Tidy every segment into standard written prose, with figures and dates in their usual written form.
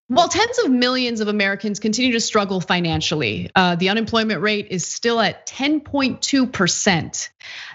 While tens of millions of Americans continue to struggle financially, the unemployment rate is still at 10.2%.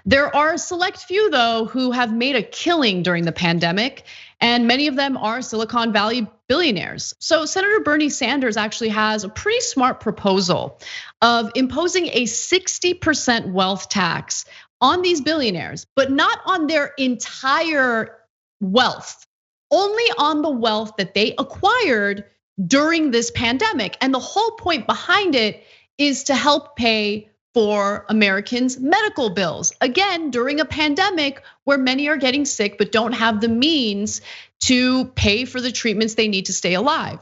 There are a select few, though, who have made a killing during the pandemic, and many of them are Silicon Valley billionaires. So Senator Bernie Sanders actually has a pretty smart proposal of imposing a 60% wealth tax on these billionaires, but not on their entire wealth, only on the wealth that they acquired during this pandemic. And the whole point behind it is to help pay for Americans' medical bills. Again, during a pandemic where many are getting sick but don't have the means to pay for the treatments they need to stay alive.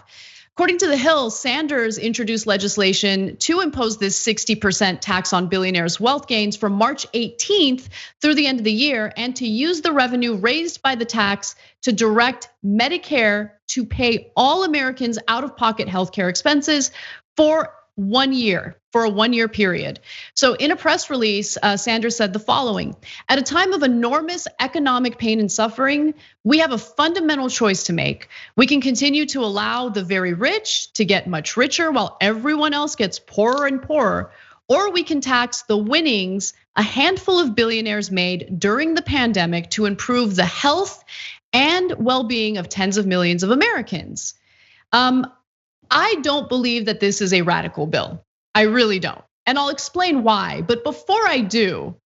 According to The Hill, Sanders introduced legislation to impose this 60% tax on billionaires' wealth gains from March 18th through the end of the year, and to use the revenue raised by the tax to direct Medicare to pay all Americans out-of-pocket healthcare expenses for 1 year, for a 1 year period. So in a press release, Sanders said the following: at a time of enormous economic pain and suffering, we have a fundamental choice to make. We can continue to allow the very rich to get much richer while everyone else gets poorer and poorer, or we can tax the winnings a handful of billionaires made during the pandemic to improve the health and well-being of tens of millions of Americans. I don't believe that this is a radical bill. I really don't. And I'll explain why. But before I do,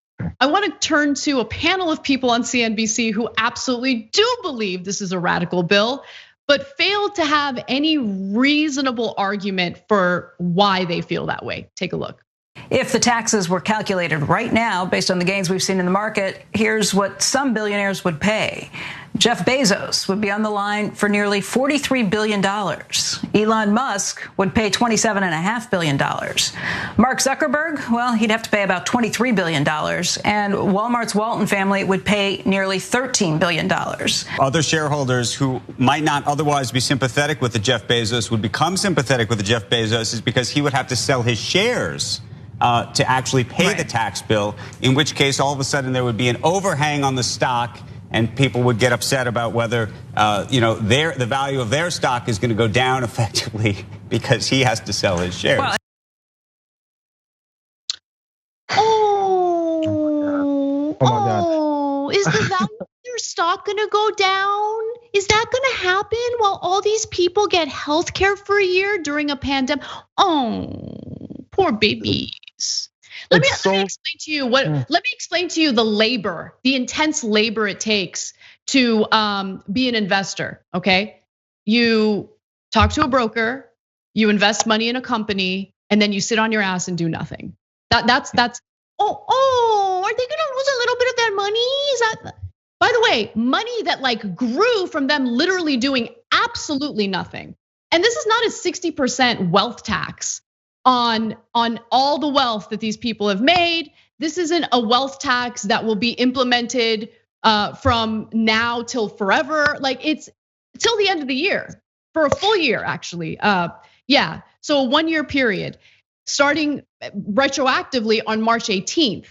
I want to turn to a panel of people on CNBC who absolutely do believe this is a radical bill, but failed to have any reasonable argument for why they feel that way. Take a look. If the taxes were calculated right now based on the gains we've seen in the market, here's what some billionaires would pay. Jeff Bezos would be on the line for nearly $43 billion. Elon Musk would pay $27.5 billion. Mark Zuckerberg, well, he'd have to pay about $23 billion. And Walmart's Walton family would pay nearly $13 billion. Other shareholders who might not otherwise be sympathetic with the Jeff Bezos would become sympathetic with the Jeff Bezos is because he would have to sell his shares to actually pay the tax bill, in which case all of a sudden there would be an overhang on the stock, and people would get upset about whether the value of their stock is going to go down effectively because he has to sell his shares. Well, is the value of their stock going to go down? Is that going to happen while all these people get health care for a year during a pandemic? Oh, poor babies. Let me explain to you Let me explain to you the intense labor it takes to be an investor. Okay, you talk to a broker, you invest money in a company, and then you sit on your ass and do nothing. That's. Are they gonna lose a little bit of their money? Is that? By the way, money that like grew from them literally doing absolutely nothing. And this is not a 60% wealth tax on all the wealth that these people have made. This isn't a wealth tax that will be implemented from now till forever. Like it's till the end of the year, for a full year, actually. Yeah, so a 1 year period, starting retroactively on March 18th,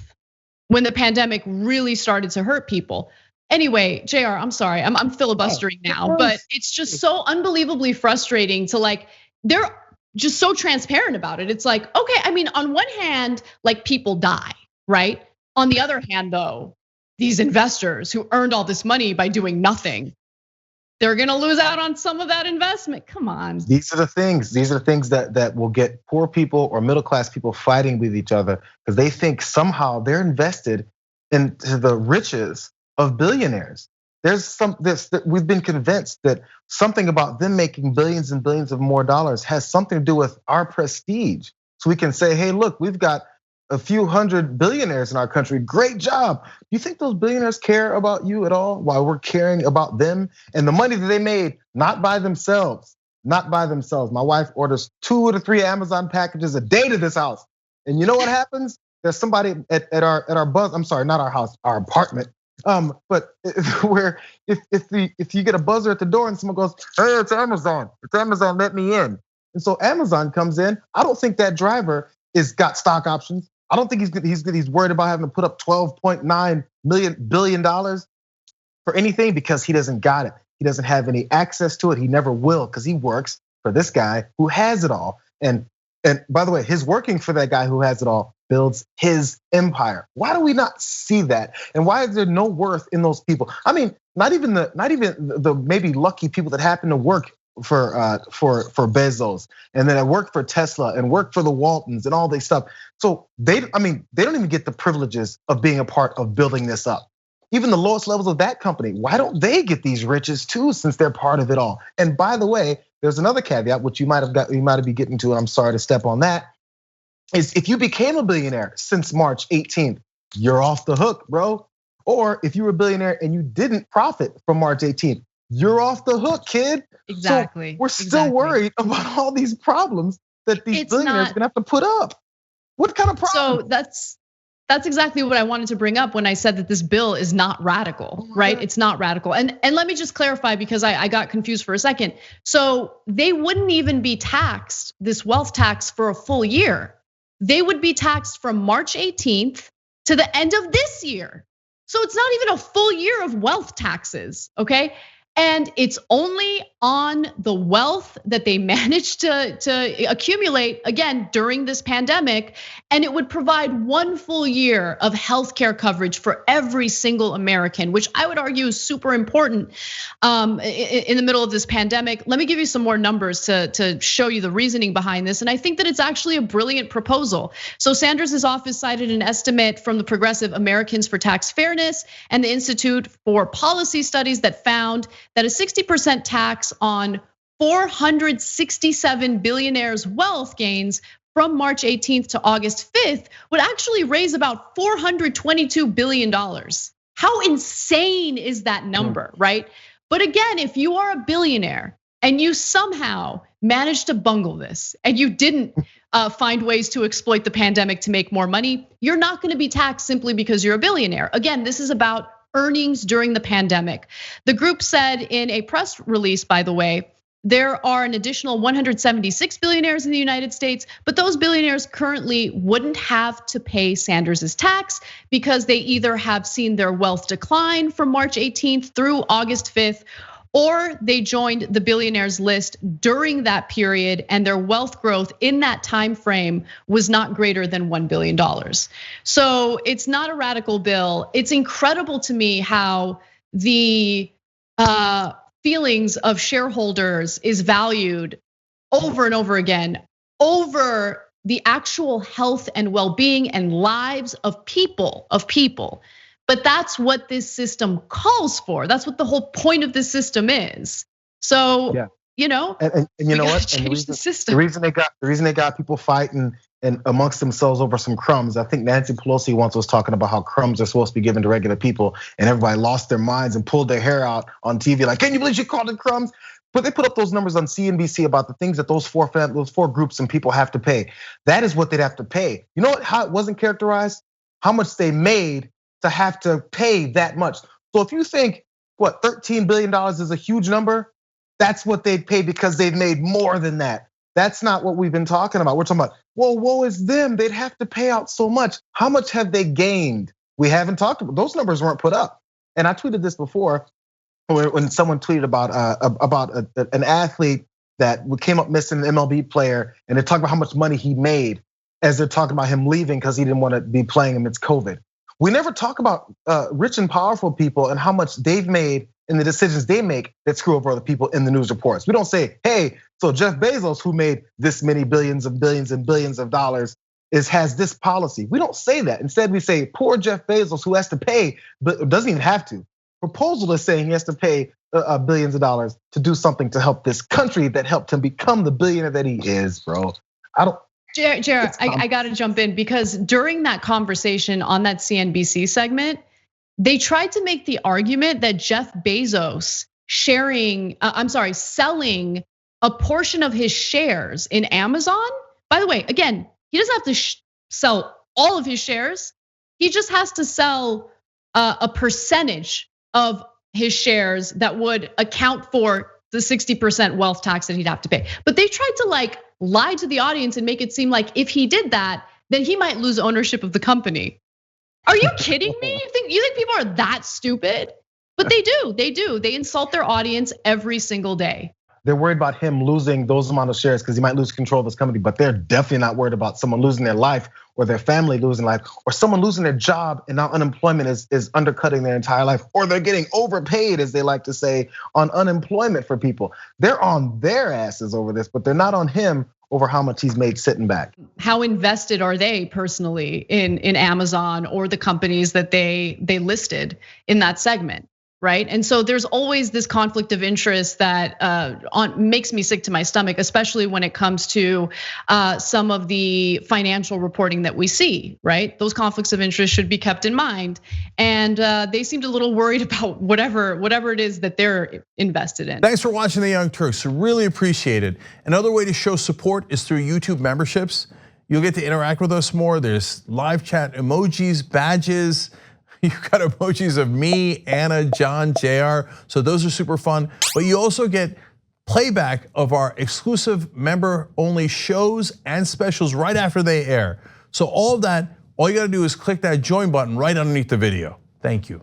when the pandemic really started to hurt people. Anyway, Jayar, I'm sorry, I'm filibustering now, but it's just so unbelievably frustrating to like, they're just so transparent about it. It's like, okay, I mean, on one hand, like people die, right? On the other hand, though, these investors who earned all this money by doing nothing, they're gonna lose out on some of that investment. Come on. These are the things that will get poor people or middle class people fighting with each other because they think somehow they're invested into the riches of billionaires. We've been convinced that something about them making billions and billions of more dollars has something to do with our prestige. So we can say, hey, look, we've got a few hundred billionaires in our country. Great job. Do you think those billionaires care about you at all while we're caring about them and the money that they made, not by themselves, not by themselves? My wife orders 2 to 3 Amazon packages a day to this house. And you know what happens? There's somebody at our buzz, I'm sorry, not our house, our apartment. But where if you get a buzzer at the door and someone goes, hey, it's Amazon, let me in. And so Amazon comes in. I don't think that driver is got stock options. I don't think he's worried about having to put up $12.9 billion for anything because he doesn't got it. He doesn't have any access to it. He never will because he works for this guy who has it all. And by the way, his working for that guy who has it all builds his empire. Why do we not see that? And why is there no worth in those people? I mean, not even the maybe lucky people that happen to work for Bezos and then I work for Tesla and work for the Waltons and all this stuff. So they don't even get the privileges of being a part of building this up. Even the lowest levels of that company, why don't they get these riches too, since they're part of it all? And by the way, there's another caveat which you might be getting to, and I'm sorry to step on that. Is if you became a billionaire since March 18th, you're off the hook, bro. Or if you were a billionaire and you didn't profit from March 18th, you're off the hook, kid. Exactly. So we're still worried about all these problems that these billionaires are gonna have to put up. What kind of problem? So that's exactly what I wanted to bring up when I said that this bill is not radical, right? It's not radical. And let me just clarify because I got confused for a second. So they wouldn't even be taxed, this wealth tax, for a full year. They would be taxed from March 18th to the end of this year. So it's not even a full year of wealth taxes, okay? And it's only on the wealth that they managed to accumulate, again, during this pandemic. And it would provide 1 full year of healthcare coverage for every single American, which I would argue is super important in the middle of this pandemic. Let me give you some more numbers to show you the reasoning behind this. And I think that it's actually a brilliant proposal. So Sanders' office cited an estimate from the Progressive Americans for Tax Fairness and the Institute for Policy Studies that found that a 60% tax on 467 billionaires' wealth gains from March 18th to August 5th would actually raise about $422 billion. How insane is that number, right? But again, if you are a billionaire and you somehow managed to bungle this and you didn't find ways to exploit the pandemic to make more money, you're not gonna be taxed simply because you're a billionaire. Again, this is about earnings during the pandemic. The group said in a press release, by the way, there are an additional 176 billionaires in the United States, but those billionaires currently wouldn't have to pay Sanders' tax because they either have seen their wealth decline from March 18th through August 5th, or they joined the billionaires list during that period and their wealth growth in that time frame was not greater than $1 billion. So it's not a radical bill. It's incredible to me how the feelings of shareholders is valued over and over again over the actual health and well-being and lives of people. But that's what this system calls for. That's what the whole point of this system is. So, yeah. You know, and you know what? And the reason they got people fighting and amongst themselves over some crumbs. I think Nancy Pelosi once was talking about how crumbs are supposed to be given to regular people, and everybody lost their minds and pulled their hair out on TV. Like, can you believe you called it crumbs? But they put up those numbers on CNBC about the things that those four groups and people have to pay. That is what they'd have to pay. You know what? How it wasn't characterized? How much they made to have to pay that much. So if you think, what, $13 billion is a huge number, that's what they'd pay because they've made more than that. That's not what we've been talking about. We're talking about, well, woe is them. They'd have to pay out so much. How much have they gained? We haven't talked about, those numbers weren't put up. And I tweeted this before when someone tweeted about an athlete that came up missing, an MLB player, and they're talking about how much money he made as they're talking about him leaving because he didn't want to be playing amidst COVID. We never talk about rich and powerful people and how much they've made in the decisions they make that screw over other people in the news reports. We don't say, hey, so Jeff Bezos, who made this many billions and billions of dollars, has this policy. We don't say that. Instead, we say, poor Jeff Bezos, who has to pay, but doesn't even have to. Proposal is saying he has to pay billions of dollars to do something to help this country that helped him become the billionaire that he is, bro. Jayar, I gotta jump in because during that conversation on that CNBC segment, they tried to make the argument that Jeff Bezos selling a portion of his shares in Amazon. By the way, again, he doesn't have to sell all of his shares. He just has to sell a percentage of his shares that would account for the 60% wealth tax that he'd have to pay. But they tried to lie to the audience and make it seem like if he did that, then he might lose ownership of the company. Are you kidding me? You think people are that stupid? But they do. They insult their audience every single day. They're worried about him losing those amount of shares because he might lose control of his company, but they're definitely not worried about someone losing their life or their family losing life or someone losing their job and now unemployment is undercutting their entire life, or they're getting overpaid, as they like to say, on unemployment for people. They're on their asses over this, but they're not on him over how much he's made sitting back. How invested are they personally in Amazon or the companies that they listed in that segment? Right. And so there's always this conflict of interest that makes me sick to my stomach, especially when it comes to some of the financial reporting that we see, right? Those conflicts of interest should be kept in mind. And they seemed a little worried about whatever it is that they're invested in. Thanks for watching The Young Turks. Really appreciate it. Another way to show support is through YouTube memberships. You'll get to interact with us more. There's live chat emojis, badges. You've got emojis of me, Anna, John, Jayar. So those are super fun. But you also get playback of our exclusive member-only shows and specials right after they air. So all of that, all you gotta do is click that join button right underneath the video. Thank you.